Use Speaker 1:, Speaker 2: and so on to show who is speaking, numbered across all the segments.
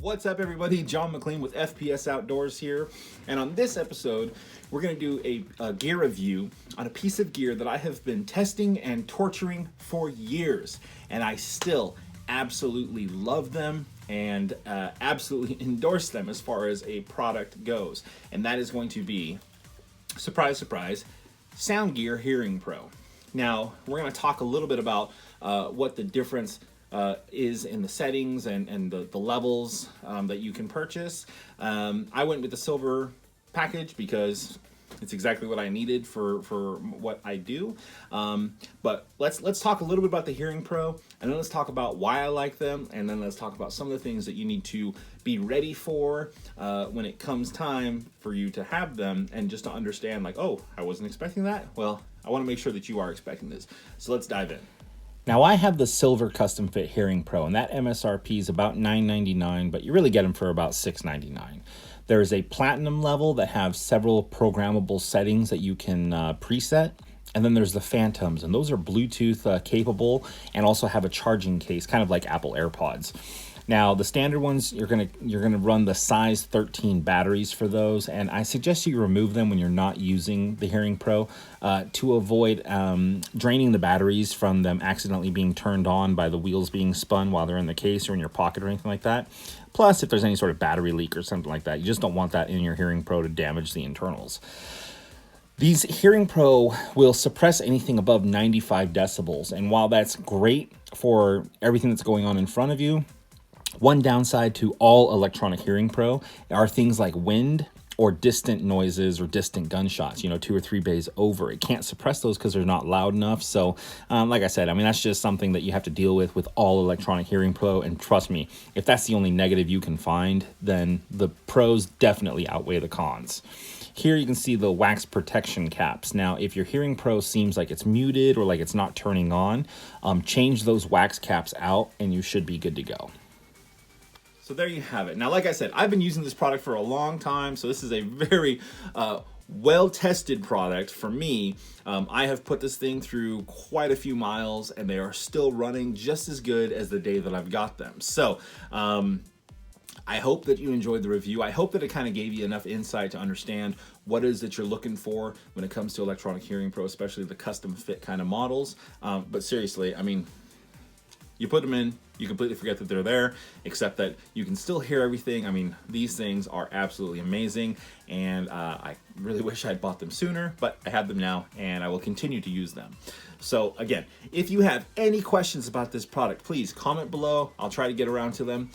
Speaker 1: What's up, everybody? John McClain with FPS Outdoors here, and on this episode we're going to do a gear review on a piece of gear that I have been testing and torturing for years, and I still absolutely love them and absolutely endorse them as far as a product goes, and that is going to be, surprise surprise, SoundGear Hearing Pro. Now we're going to talk a little bit about what the difference is in the settings and the levels that you can purchase. I went with the silver package because it's exactly what I needed for what I do. But let's talk a little bit about the Hearing Pro, and then let's talk about why I like them, and then let's talk about some of the things that you need to be ready for when it comes time for you to have them, and just to understand, like, oh, I wasn't expecting that. Well, I want to make sure that you are expecting this. So let's dive in. Now, I have the Silver Custom Fit Hearing Pro, and that MSRP is about $9.99, but you really get them for about $6.99. There is a Platinum level that have several programmable settings that you can preset, and then there's the Phantoms, and those are Bluetooth capable and also have a charging case, kind of like Apple AirPods. Now, the standard ones, you're gonna run the size 13 batteries for those, and I suggest you remove them when you're not using the Hearing Pro to avoid draining the batteries from them accidentally being turned on by the wheels being spun while they're in the case or in your pocket or anything like that. Plus, if there's any sort of battery leak or something like that, you just don't want that in your Hearing Pro to damage the internals. These Hearing Pro will suppress anything above 95 decibels, and while that's great for everything that's going on in front of you, one downside to all electronic Hearing Pro are things like wind or distant noises or distant gunshots, 2 or 3 bays over. It can't suppress those because they're not loud enough. So like I said, that's just something that you have to deal with all electronic Hearing Pro. And trust me, if that's the only negative you can find, then the pros definitely outweigh the cons. Here you can see the wax protection caps. Now, if your Hearing Pro seems like it's muted or like it's not turning on, change those wax caps out and you should be good to go. So there you have it. Now, like I said, I've been using this product for a long time, so this is a very well-tested product for me. I have put this thing through quite a few miles, and they are still running just as good as the day that I've got them. So I hope that you enjoyed the review. I hope that it kind of gave you enough insight to understand what it is that you're looking for when it comes to electronic Hearing Pro, especially the custom fit kind of models. But seriously, you put them in, you completely forget that they're there, except that you can still hear everything. These things are absolutely amazing, and I really wish I'd bought them sooner, but I have them now, and I will continue to use them. So again, if you have any questions about this product, please comment below. I'll try to get around to them.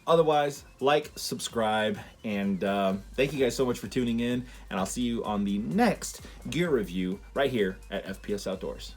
Speaker 1: Otherwise, like, subscribe, and thank you guys so much for tuning in, and I'll see you on the next gear review right here at FPS Outdoors.